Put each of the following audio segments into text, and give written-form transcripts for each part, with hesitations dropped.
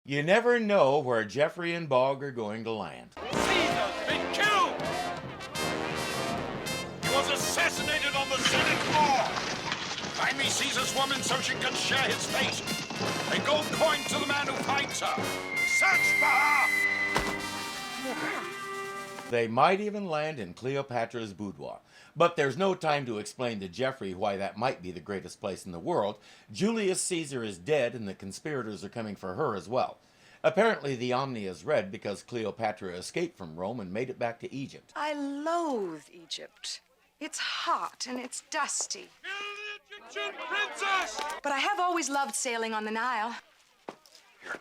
You never know where Jeffrey and Bogg are going to land. Caesar's been killed! He was assassinated on the Senate floor! Find me Caesar's woman so she can share his fate. A gold coin to the man who finds her. Search for her! They might even land in Cleopatra's boudoir. But there's no time to explain to Jeffrey why that might be the greatest place in the world. Julius Caesar is dead and the conspirators are coming for her as well. Apparently the Omni is red because Cleopatra escaped from Rome and made it back to Egypt. I loathe Egypt. It's hot and it's dusty. Kill the Egyptian princess! But I have always loved sailing on the Nile. Here,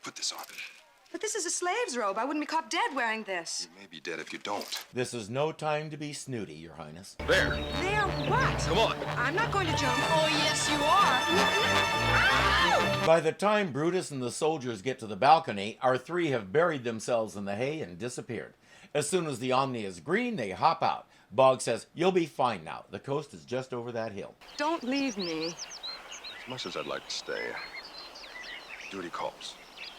put this on. But this is a slave's robe. I wouldn't be caught dead wearing this. You may be dead if you don't. This is no time to be snooty, Your Highness. There. There what? Come on. I'm not going to jump. Oh, yes, you are. By the time Brutus and the soldiers get to the balcony, our three have buried themselves in the hay and disappeared. As soon as the Omni is green, they hop out. Bogg says, "You'll be fine now. The coast is just over that hill." Don't leave me. As much as I'd like to stay, duty calls.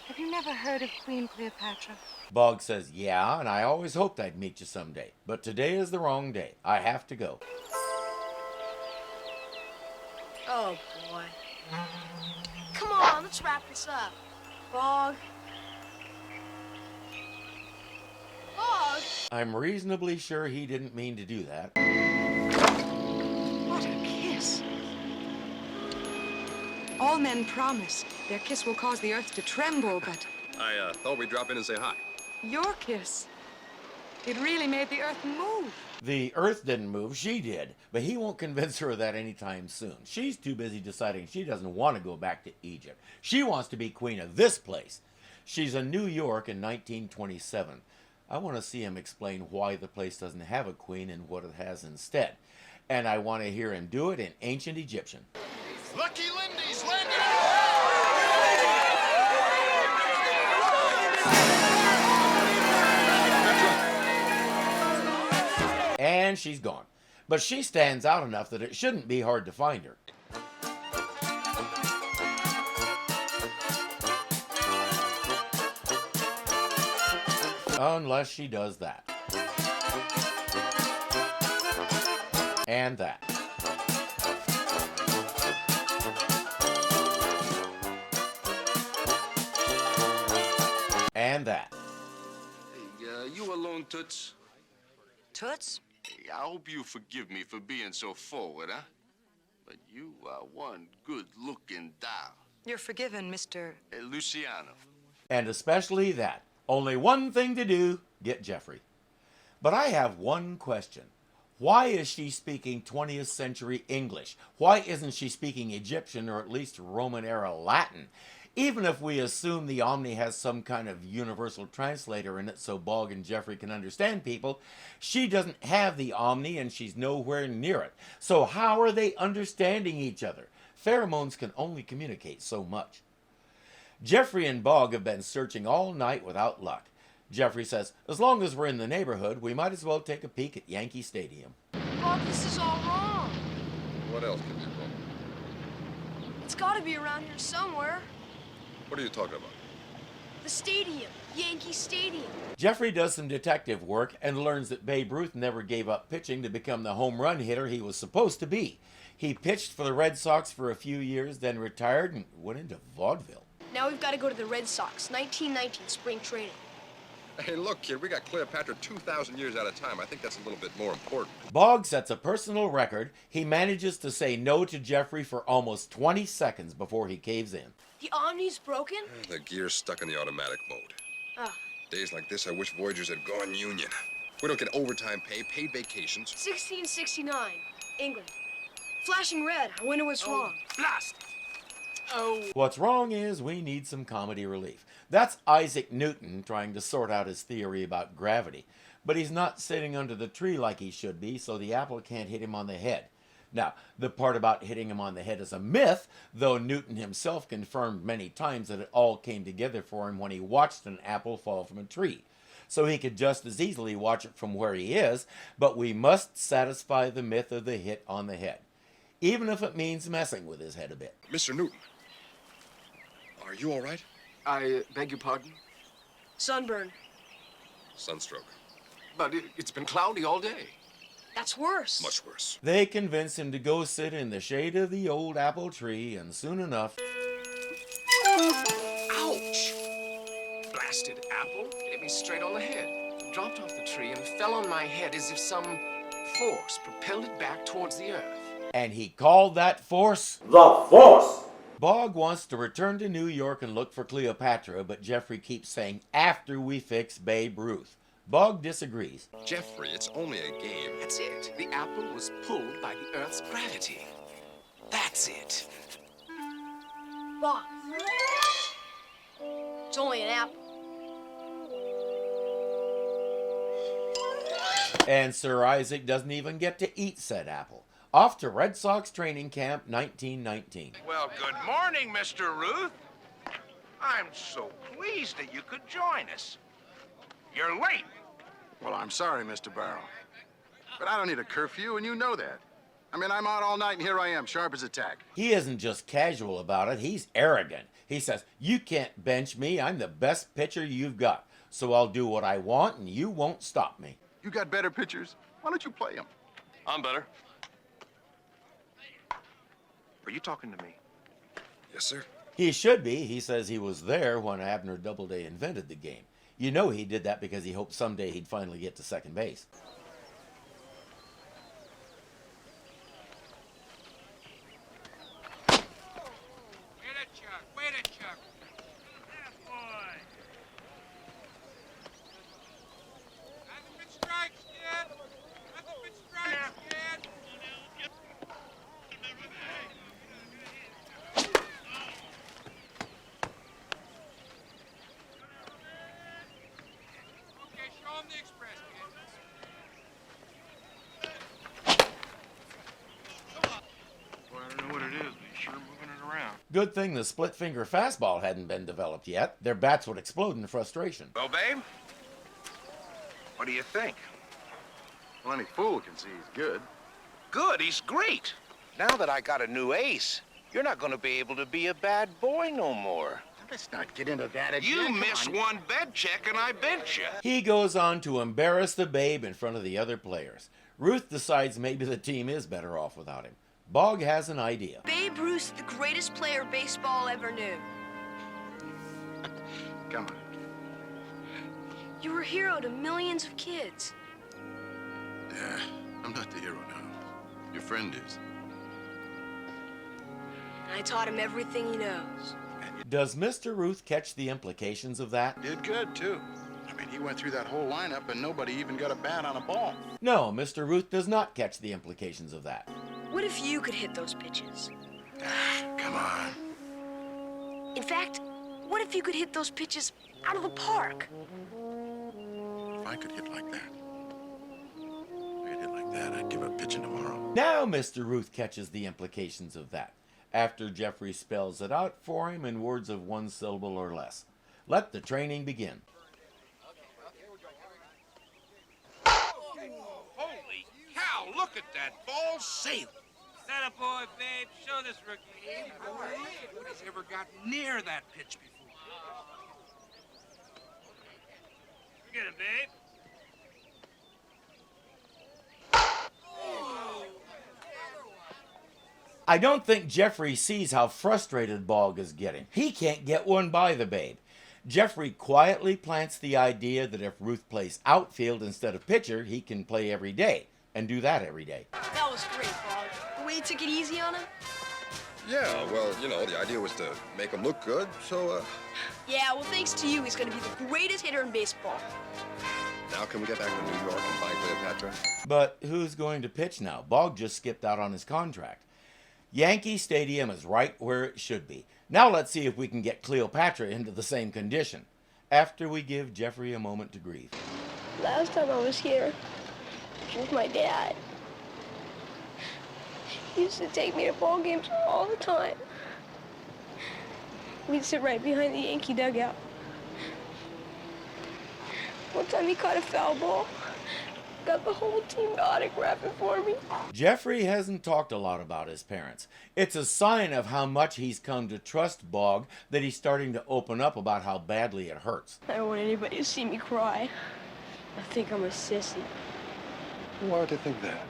Have you never heard of Queen Cleopatra? Bogg says, "Yeah, and I always hoped I'd meet you someday. But today is the wrong day. I have to go." Oh, boy. Come on, let's wrap this up. Bogg. Bogg! I'm reasonably sure he didn't mean to do that. What a kiss. All men promise their kiss will cause the earth to tremble, but I thought we'd drop in and say hi. your kiss, it really made the earth move. The earth didn't move, she did. But he won't convince her of that anytime soon. She's too busy deciding she doesn't want to go back to Egypt. She wants to be queen of this place. She's in New York in 1927. I want to see him explain why the place doesn't have a queen and what it has instead. And I want to hear him do it in ancient Egyptian. Lucky Lindy's landing! And she's gone. But she stands out enough that it shouldn't be hard to find her. Unless she does that. And that. And that. Hey, you alone, Toots? Toots? Hey, I hope you forgive me for being so forward, huh? But you are one good-looking doll. You're forgiven, Mr. Hey, Luciano. And especially that. Only one thing to do, get Jeffrey. But I have one question. Why is she speaking 20th century English? Why isn't she speaking Egyptian or at least Roman-era Latin? Even if we assume the Omni has some kind of universal translator in it so Bogg and Jeffrey can understand people, she doesn't have the Omni and she's nowhere near it. So how are they understanding each other? Pheromones can only communicate so much. Jeffrey and Bogg have been searching all night without luck. Jeffrey says, as long as we're in the neighborhood, we might as well take a peek at Yankee Stadium. Bogg, this is all wrong. What else could be wrong? It's gotta be around here somewhere. What are you talking about? The stadium. Yankee Stadium. Jeffrey does some detective work and learns that Babe Ruth never gave up pitching to become the home run hitter he was supposed to be. He pitched for the Red Sox for a few years, then retired and went into vaudeville. Now we've got to go to the Red Sox, 1919 spring training. Hey, look, kid, we got Cleopatra 2,000 years at a time. I think that's a little bit more important. Bogg sets a personal record. He manages to say no to Jeffrey for almost 20 seconds before he caves in. The Omni's broken? The gear's stuck in the automatic mode. Ah, Days like this, I wish Voyagers had gone union. We don't get overtime pay, paid vacations. 1669, England. Flashing red. I wonder what's wrong. Blast! What's wrong is we need some comedy relief. That's Isaac Newton trying to sort out his theory about gravity. But he's not sitting under the tree like he should be, so the apple can't hit him on the head. Now, the part about hitting him on the head is a myth, though Newton himself confirmed many times that it all came together for him when he watched an apple fall from a tree. So he could just as easily watch it from where he is, but we must satisfy the myth of the hit on the head, even if it means messing with his head a bit. Mr. Newton, are you all right? I beg your pardon? Sunburn. Sunstroke. But it's been cloudy all day. That's worse. Much worse. They convince him to go sit in the shade of the old apple tree, and soon enough... Ouch! Blasted apple hit me straight on the head. It dropped off the tree and fell on my head as if some force propelled it back towards the earth. And he called that force... The Force! Bogg wants to return to New York and look for Cleopatra, but Jeffrey keeps saying, after we fix Babe Ruth. Bogg disagrees. Jeffrey, it's only a game. That's it. The apple was pulled by the Earth's gravity. That's it. Bogg. It's only an apple. And Sir Isaac doesn't even get to eat said apple. Off to Red Sox training camp 1919. Well, good morning, Mr. Ruth. I'm so pleased that you could join us. You're late. Well, I'm sorry, Mr. Barrow. But I don't need a curfew, and you know that. I mean, I'm out all night, and here I am, sharp as a tack. He isn't just casual about it, he's arrogant. He says, you can't bench me, I'm the best pitcher you've got. So I'll do what I want, and you won't stop me. You got better pitchers? Why don't you play them? I'm better. Are you talking to me? Yes, sir. He should be. He says he was there when Abner Doubleday invented the game. You know he did that because he hoped someday he'd finally get to second base. Wait a chuck. That boy. Hasn't been strikes yet. Okay, show him the express, kid. Well, I don't know what it is, but he's sure moving it around. Good thing the split finger fastball hadn't been developed yet. Their bats would explode in frustration. Well, babe, what do you think? Well, any fool can see he's good. Good, he's great. Now that I got a new ace, you're not going to be able to be a bad boy no more. Let's not get into that again. You Come miss on. one bed check and I bench you. He goes on to embarrass the Babe in front of the other players. Ruth decides maybe the team is better off without him. Bogg has an idea. Babe Ruth's the greatest player baseball ever knew. Come on. You were a hero to millions of kids. Yeah, I'm not the hero now. Your friend is. I taught him everything he knows. Does Mr. Ruth catch the implications of that? Did good, too. I mean, he went through that whole lineup and nobody even got a bat on a ball. No, Mr. Ruth does not catch the implications of that. What if you could hit those pitches? Come on. In fact, what if you could hit those pitches out of the park? If I could hit like that, I'd give up pitching tomorrow. Now Mr. Ruth catches the implications of that, after Jeffrey spells it out for him in words of one syllable or less. Let the training begin. Holy cow, look at that ball sail. That a boy, babe. Show this rookie. Nobody's ever gotten near that pitch before. Forget it, babe. I don't think Jeffrey sees how frustrated Bogg is getting. He can't get one by the Babe. Jeffrey quietly plants the idea that if Ruth plays outfield instead of pitcher, he can play every day, and do that every day. That was great, Bogg. The way you took it easy on him? Yeah, well, you know, the idea was to make him look good, so, Yeah, well, thanks to you, he's going to be the greatest hitter in baseball. now can we get back to New York and find Cleopatra? But who's going to pitch now? Bogg just skipped out on his contract. Yankee Stadium is right where it should be. Now let's see if we can get Cleopatra into the same condition, after we give Jeffrey a moment to grieve. Last time I was here, it was my dad. He used to take me to ball games all the time. We'd sit right behind the Yankee dugout. One time he caught a foul ball, got the whole team autographing for me. Jeffrey hasn't talked a lot about his parents. It's a sign of how much he's come to trust Bogg that he's starting to open up about how badly it hurts. I don't want anybody to see me cry. I think I'm a sissy. Why would they think that?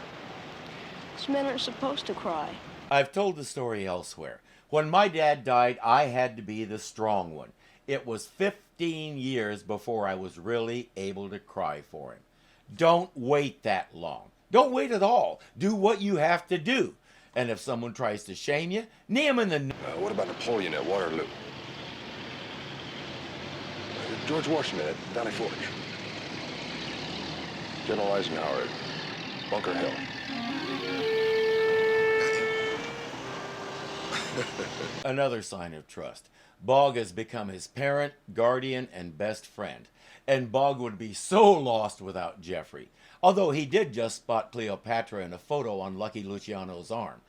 These men aren't supposed to cry. I've told the story elsewhere. When my dad died, I had to be the strong one. It was 15 years before I was really able to cry for him. Don't wait that long. Don't wait at all. Do what you have to do. And if someone tries to shame you, knee him in the... What about Napoleon at Waterloo? George Washington at Valley Forge. General Eisenhower at Bunker Hill. Another sign of trust. Bogg has become his parent, guardian, and best friend. And Bogg would be so lost without Jeffrey. Although he did just spot Cleopatra in a photo on Lucky Luciano's arm.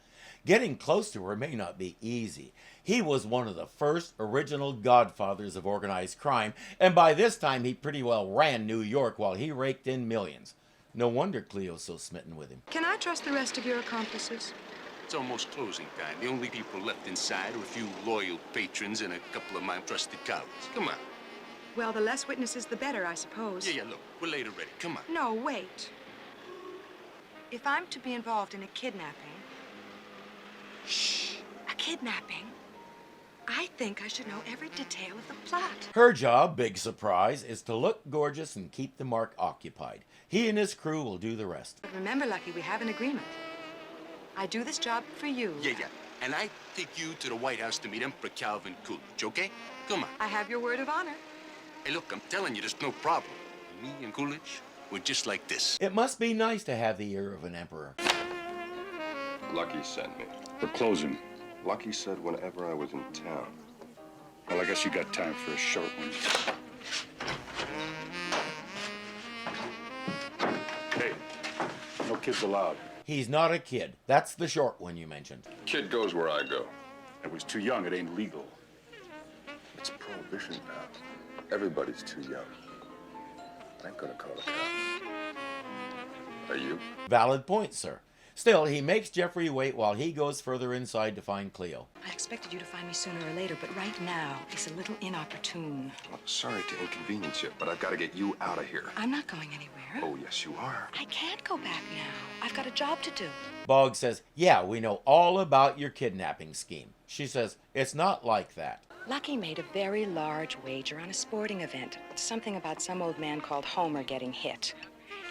Getting close to her may not be easy. He was one of the first original godfathers of organized crime, and by this time he pretty well ran New York while he raked in millions. No wonder Cleo's so smitten with him. Can I trust the rest of your accomplices? It's almost closing time. The only people left inside are a few loyal patrons and a couple of my trusted colleagues. Come on. Well, the less witnesses, the better, I suppose. Yeah, look, we're late already. Come on. No, wait. If I'm to be involved in a kidnapping... Shh! A kidnapping? I think I should know every detail of the plot. Her job, big surprise, is to look gorgeous and keep the mark occupied. He and his crew will do the rest. But remember, Lucky, we have an agreement. I do this job for you. Yeah. And I take you to the White House to meet Emperor Calvin Coolidge, okay? Come on. I have your word of honor. Hey, look, I'm telling you, there's no problem. Me and Coolidge, we're just like this. It must be nice to have the ear of an emperor. Lucky sent me. We're closing. Lucky said whenever I was in town. Well, I guess you got time for a short one. Hey, no kids allowed. He's not a kid. That's the short one you mentioned. Kid goes where I go. I was too young. It ain't legal. It's prohibition, pal. Everybody's too young. I'm gonna call the cops. Are you? Valid point, sir. Still, he makes Jeffrey wait while he goes further inside to find Cleo. I expected you to find me sooner or later, but right now is a little inopportune. Well, sorry to inconvenience you, but I've got to get you out of here. I'm not going anywhere. Oh, yes, you are. I can't go back now. I've got a job to do. Bogg says, yeah, we know all about your kidnapping scheme. She says, it's not like that. Lucky made a very large wager on a sporting event. Something about some old man called Homer getting hit.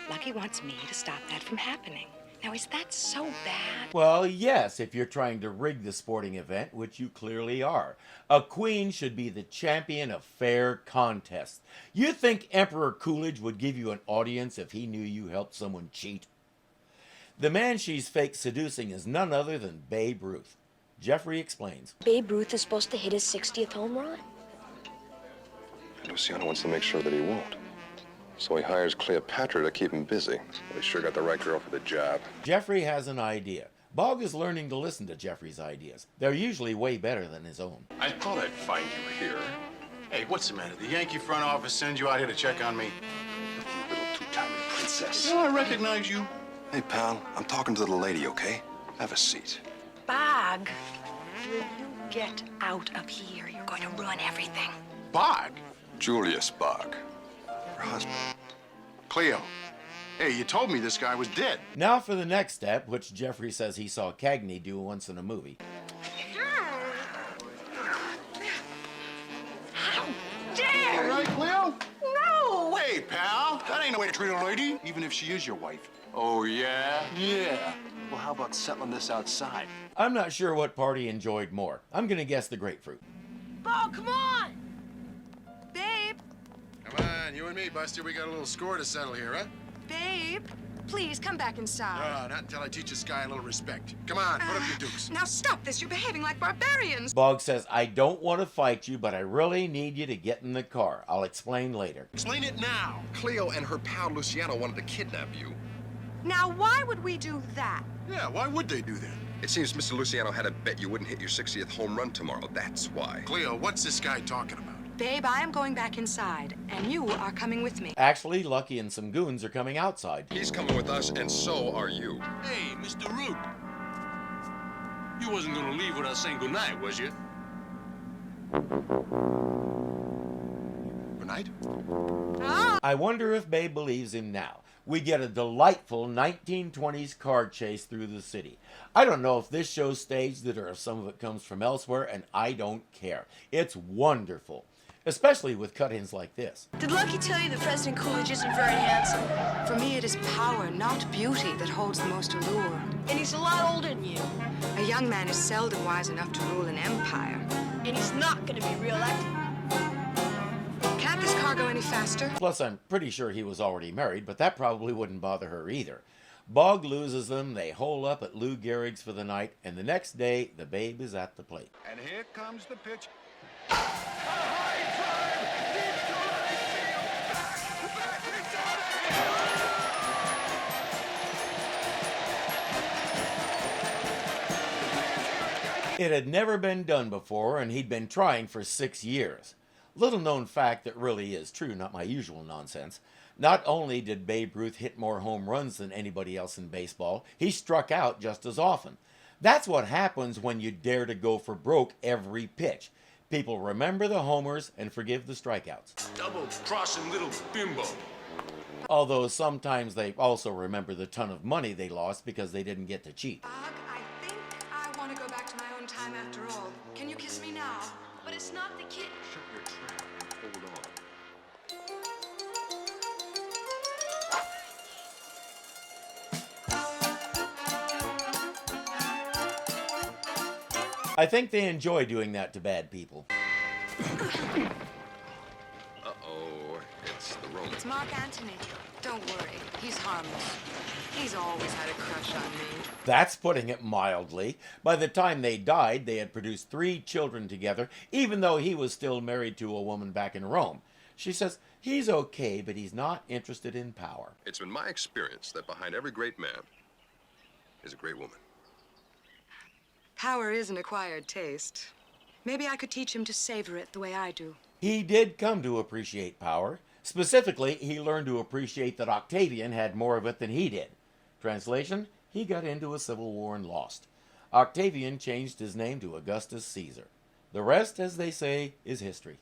Lucky wants me to stop that from happening. Now, is that so bad? Well, yes, if you're trying to rig the sporting event, which you clearly are. A queen should be the champion of fair contests. You think Emperor Coolidge would give you an audience if he knew you helped someone cheat? The man she's fake seducing is none other than Babe Ruth. Jeffrey explains. Babe Ruth is supposed to hit his 60th home run. Luciano wants to make sure that he won't. So he hires Cleopatra to keep him busy. Well, he sure got the right girl for the job. Jeffrey has an idea. Bogg is learning to listen to Jeffrey's ideas. They're usually way better than his own. I thought I'd find you here. Hey, what's the matter? The Yankee front office sends you out here to check on me? You little two-timing princess. Do I recognize you? Hey, pal, I'm talking to the lady, okay? Have a seat. Bogg, will you get out of here? You're going to ruin everything. Bogg? Julius Bogg. Her husband. Cleo. Hey, you told me this guy was dead. Now for the next step, which Jeffrey says he saw Cagney do once in a movie. How dare All right, Cleo? No! Hey, pal, that ain't no way to treat a lady, even if she is your wife. Oh, yeah? Yeah. Well, how about settling this outside? I'm not sure what party enjoyed more. I'm gonna guess the grapefruit. Bogg, come on! Babe! Come on, you and me, Buster. We got a little score to settle here, huh? Babe! Please, come back inside. Not until I teach this guy a little respect. Come on, put up your dukes. Now stop this. You're behaving like barbarians. Bogg says, I don't want to fight you, but I really need you to get in the car. I'll explain later. Explain it now. Cleo and her pal Luciano wanted to kidnap you. Now, why would we do that? Yeah, why would they do that? It seems Mr. Luciano had a bet you wouldn't hit your 60th home run tomorrow. That's why. Cleo, what's this guy talking about? Babe, I am going back inside, and you are coming with me. Actually, Lucky and some goons are coming outside. He's coming with us, and so are you. Hey, Mr. Root. You wasn't gonna leave without saying goodnight, was you? Good night. I wonder if Babe believes him now. We get a delightful 1920s car chase through the city. I don't know if this show's staged or if some of it comes from elsewhere, and I don't care. It's wonderful, especially with cut-ins like this. Did Lucky tell you that President Coolidge isn't very handsome? For me, it is power, not beauty, that holds the most allure. And he's a lot older than you. A young man is seldom wise enough to rule an empire. And he's not gonna be reelected. Can't this car go any faster? Plus, I'm pretty sure he was already married, but that probably wouldn't bother her either. Bogg loses them, they hole up at Lou Gehrig's for the night, and the next day, the Babe is at the plate. And here comes the pitch. It had never been done before, and he'd been trying for 6 years. Little known fact that really is true, not my usual nonsense. Not only did Babe Ruth hit more home runs than anybody else in baseball, he struck out just as often. That's what happens when you dare to go for broke every pitch. People remember the homers and forgive the strikeouts. Double-crossing little bimbo. Although sometimes they also remember the ton of money they lost because they didn't get to cheat. Bogg, I think I want to go back to my own time after all. Can you kiss me now? But it's not the kid. Shut your trap and hold on. I think they enjoy doing that to bad people. Uh-oh, it's the Roman. It's Mark Antony. Don't worry, he's harmless. He's always had a crush on me. That's putting it mildly. By the time they died, they had produced 3 children together, even though he was still married to a woman back in Rome. She says he's okay, but he's not interested in power. It's been my experience that behind every great man is a great woman. Power is an acquired taste. Maybe I could teach him to savor it the way I do. He did come to appreciate power. Specifically, he learned to appreciate that Octavian had more of it than he did. Translation, he got into a civil war and lost. Octavian changed his name to Augustus Caesar. The rest, as they say, is history.